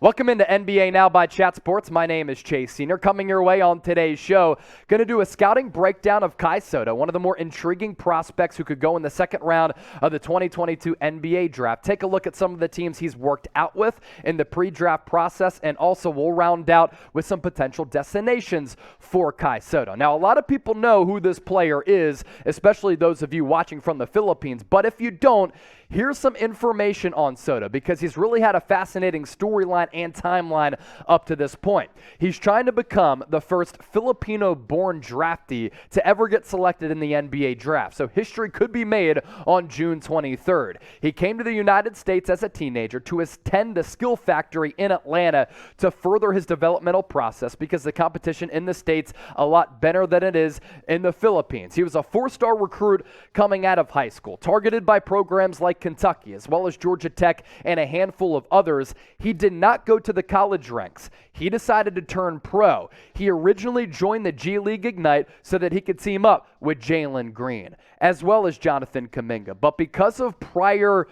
Welcome into NBA Now by Chat Sports. My name is Chase Senior. Coming your way on today's show, going to do a scouting breakdown of Kai Sotto, one of the more intriguing prospects who could go in the second round of the 2022 NBA draft. Take a look at some of the teams he's worked out with in the pre-draft process, and also we'll round out with some potential destinations for Kai Sotto. Now, a lot of people know who this player is, especially those of you watching from the Philippines, but if you don't, here's some information on Sotto because he's really had a fascinating storyline and timeline up to this point. He's trying to become the first Filipino-born draftee to ever get selected in the NBA draft, so history could be made on June 23rd. He came to the United States as a teenager to attend the Skill Factory in Atlanta to further his developmental process because the competition in the States a lot better than it is in the Philippines. He was a four-star recruit coming out of high school, targeted by programs like Kentucky, as well as Georgia Tech and a handful of others. He did not go to the college ranks. He decided to turn pro. He originally joined the G League Ignite so that he could team up with Jalen Green, as well as Jonathan Kuminga. But because of prior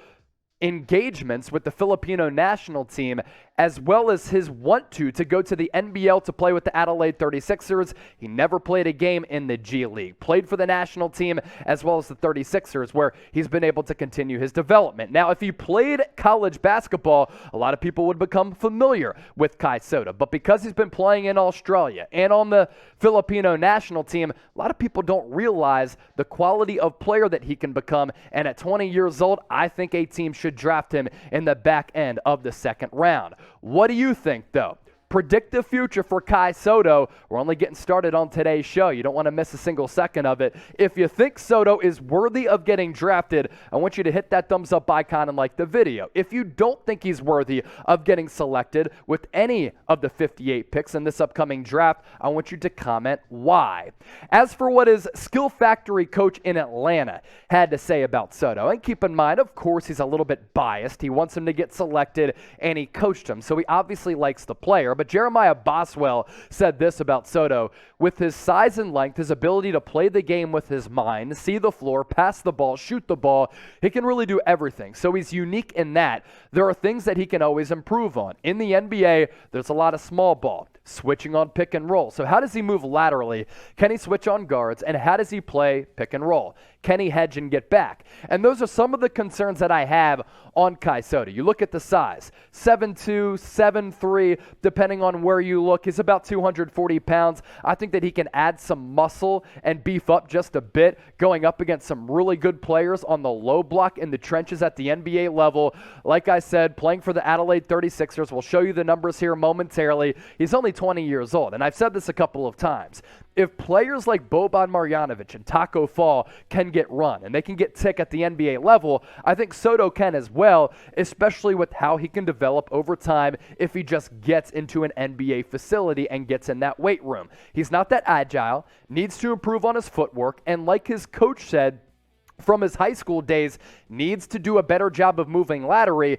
engagements with the Filipino national team, as well as his want to go to the NBL to play with the Adelaide 36ers, he never played a game in the G League. Played for the national team as well as the 36ers, where he's been able to continue his development. Now, if he played college basketball, a lot of people would become familiar with Kai Sotto. But because he's been playing in Australia and on the Filipino national team, a lot of people don't realize the quality of player that he can become. And at 20 years old, I think a team should draft him in the back end of the second round. What do you think, though? Predict the future for Kai Sotto. We're only getting started on today's show. You don't want to miss a single second of it. If you think Sotto is worthy of getting drafted, I want you to hit that thumbs up icon and like the video. If you don't think he's worthy of getting selected with any of the 58 picks in this upcoming draft, I want you to comment why. As for what his Skill Factory coach in Atlanta had to say about Sotto, and keep in mind, of course, he's a little bit biased. He wants him to get selected, and he coached him, so he obviously likes the player. But Jeremiah Boswell said this about Sotto: with his size and length, his ability to play the game with his mind, see the floor, pass the ball, shoot the ball, he can really do everything. So he's unique in that. There are things that he can always improve on. In the NBA, there's a lot of small ball, switching on pick and roll. So how does he move laterally? Can he switch on guards? And how does he play pick and roll? Can he hedge and get back? And those are some of the concerns that I have on Kai Sotto. You look at the size, 7'2", 7'3", depending on where you look. He's about 240 pounds. I think that he can add some muscle and beef up just a bit, going up against some really good players on the low block in the trenches at the NBA level. Like I said, playing for the Adelaide 36ers. We'll show you the numbers here momentarily. He's only 20 years old, and I've said this a couple of times. If players like Boban Marjanovic and Taco Fall can get run and they can get tick at the NBA level, I think Sotto can as well, especially with how he can develop over time if he just gets into an NBA facility and gets in that weight room. He's not that agile, needs to improve on his footwork, and like his coach said from his high school days, needs to do a better job of moving laterally,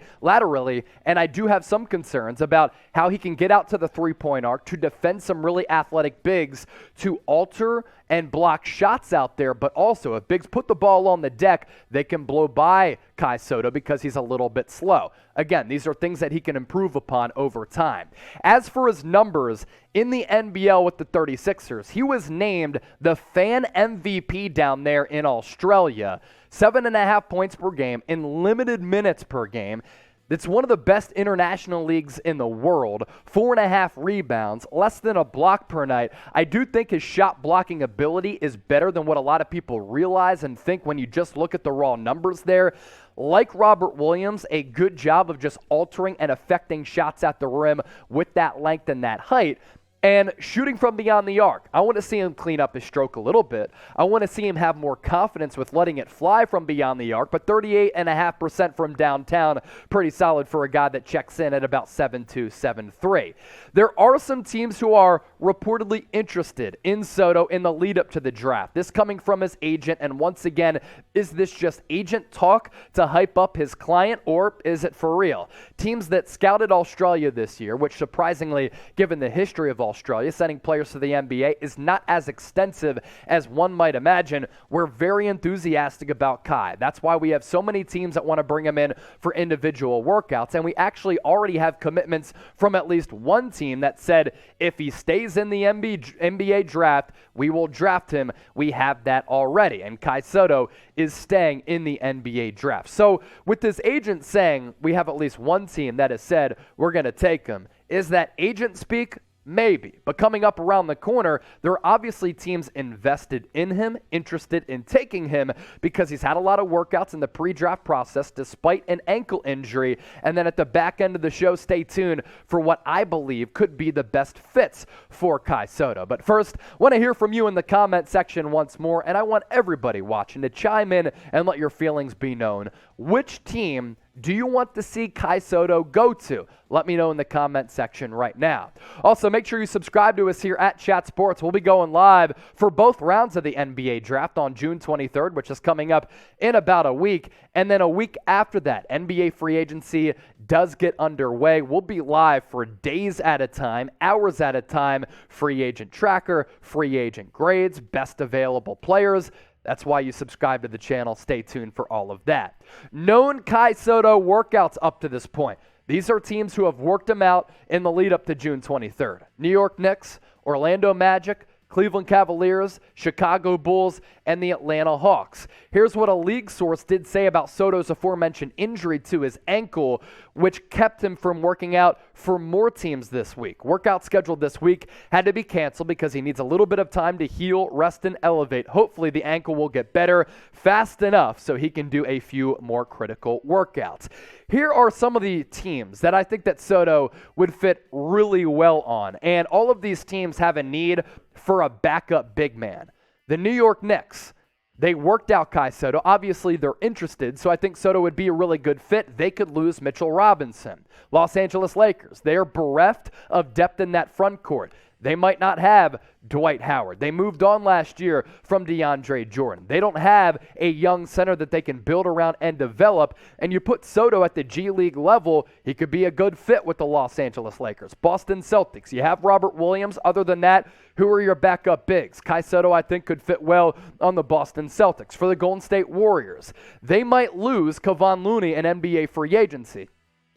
and I do have some concerns about how he can get out to the three-point arc to defend some really athletic bigs, to alter and block shots out there, but also if bigs put the ball on the deck, they can blow by Kai Sotto because he's a little bit slow. Again, these are things that he can improve upon over time. As for his numbers in the NBL with the 36ers, he was named the fan MVP down there in Australia. 7.5 points per game in limited minutes per game. It's one of the best international leagues in the world. 4.5 rebounds, less than a block per night. I do think his shot blocking ability is better than what a lot of people realize and think when you just look at the raw numbers there. Like Robert Williams, a good job of just altering and affecting shots at the rim with that length and that height. And shooting from beyond the arc, I want to see him clean up his stroke a little bit. I want to see him have more confidence with letting it fly from beyond the arc, but 38.5% from downtown, pretty solid for a guy that checks in at about 7'2", 7'3". There are some teams who are reportedly interested in Sotto in the lead up to the draft. This coming from his agent, and once again, is this just agent talk to hype up his client, or is it for real? Teams that scouted Australia this year, which surprisingly, given the history of Australia, Australia, sending players to the NBA, is not as extensive as one might imagine. We're very enthusiastic about Kai. That's why we have so many teams that want to bring him in for individual workouts, and we actually already have commitments from at least one team that said if he stays in the NBA draft, we will draft him. We have that already, and Kai Sotto is staying in the NBA draft. So with this agent saying we have at least one team that has said we're going to take him, is that agent speak? Maybe. But coming up around the corner, there are obviously teams invested in him, interested in taking him, because he's had a lot of workouts in the pre-draft process despite an ankle injury. And then at the back end of the show, stay tuned for what I believe could be the best fits for Kai Sotto. But first, I want to hear from you in the comment section once more, and I want everybody watching to chime in and let your feelings be known. Which team do you want to see Kai Sotto go to? Let me know in the comment section right now. Also, make sure you subscribe to us here at Chat Sports. We'll be going live for both rounds of the NBA draft on June 23rd, which is coming up in about a week. And then a week after that, NBA free agency does get underway. We'll be live for days at a time, hours at a time. Free agent tracker, free agent grades, best available players. That's why you subscribe to the channel. Stay tuned for all of that. Known Kai Sotto workouts up to this point. These are teams who have worked him out in the lead up to June 23rd. New York Knicks, Orlando Magic, Cleveland Cavaliers, Chicago Bulls, and the Atlanta Hawks. Here's what a league source did say about Sotto's aforementioned injury to his ankle, which kept him from working out for more teams this week. Workout scheduled this week had to be canceled because he needs a little bit of time to heal, rest, and elevate. Hopefully the ankle will get better fast enough so he can do a few more critical workouts. Here are some of the teams that I think that Sotto would fit really well on, and all of these teams have a need for a backup big man. The New York Knicks, they worked out Kai Sotto. Obviously, they're interested, so I think Sotto would be a really good fit. They could lose Mitchell Robinson. Los Angeles Lakers, they are bereft of depth in that front court. They might not have Dwight Howard. They moved on last year from DeAndre Jordan. They don't have a young center that they can build around and develop. And you put Sotto at the G League level, he could be a good fit with the Los Angeles Lakers. Boston Celtics, you have Robert Williams. Other than that, who are your backup bigs? Kai Sotto, I think, could fit well on the Boston Celtics. For the Golden State Warriors, they might lose Kevon Looney in NBA free agency.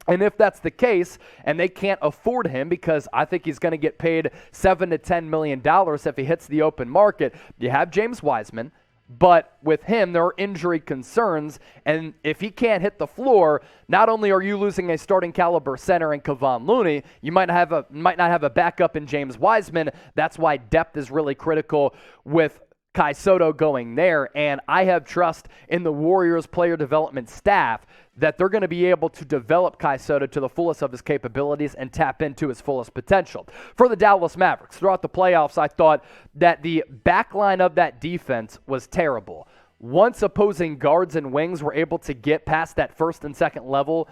And if that's the case, and they can't afford him because I think he's going to get paid $7 to $10 million if he hits the open market, you have James Wiseman. But with him, there are injury concerns, and if he can't hit the floor, not only are you losing a starting caliber center in Kevon Looney, you might not have a backup in James Wiseman. That's why depth is really critical with Kai Sotto going there, and I have trust in the Warriors player development staff that they're going to be able to develop Kai Sotto to the fullest of his capabilities and tap into his fullest potential. For the Dallas Mavericks, throughout the playoffs, I thought that the backline of that defense was terrible. Once opposing guards and wings were able to get past that first and second level,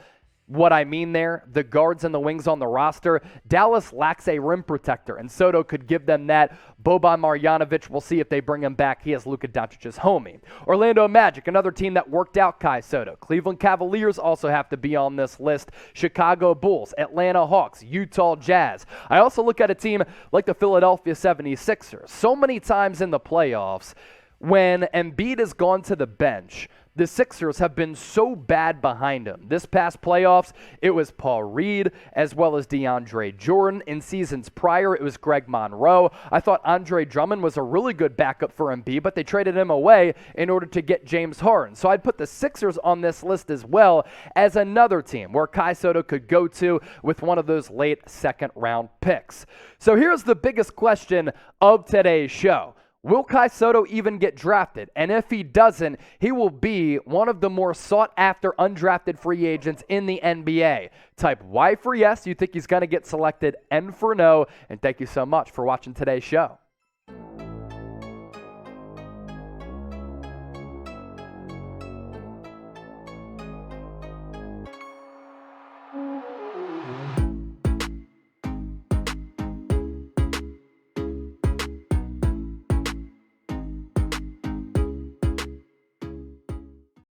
what I mean there, the guards and the wings on the roster, Dallas lacks a rim protector, and Sotto could give them that. Boban Marjanovic, we'll see if they bring him back. He is Luka Doncic's homie. Orlando Magic, another team that worked out Kai Sotto. Cleveland Cavaliers also have to be on this list. Chicago Bulls, Atlanta Hawks, Utah Jazz. I also look at a team like the Philadelphia 76ers. So many times in the playoffs, when Embiid has gone to the bench, the Sixers have been so bad behind him. This past playoffs, it was Paul Reed as well as DeAndre Jordan. In seasons prior, it was Greg Monroe. I thought Andre Drummond was a really good backup for Embiid, but they traded him away in order to get James Harden. So I'd put the Sixers on this list as well as another team where Kai Sotto could go to with one of those late second-round picks. So here's the biggest question of today's show. Will Kai Sotto even get drafted? And if he doesn't, he will be one of the more sought-after undrafted free agents in the NBA. Type Y for yes, you think he's going to get selected, N for no, and thank you so much for watching today's show.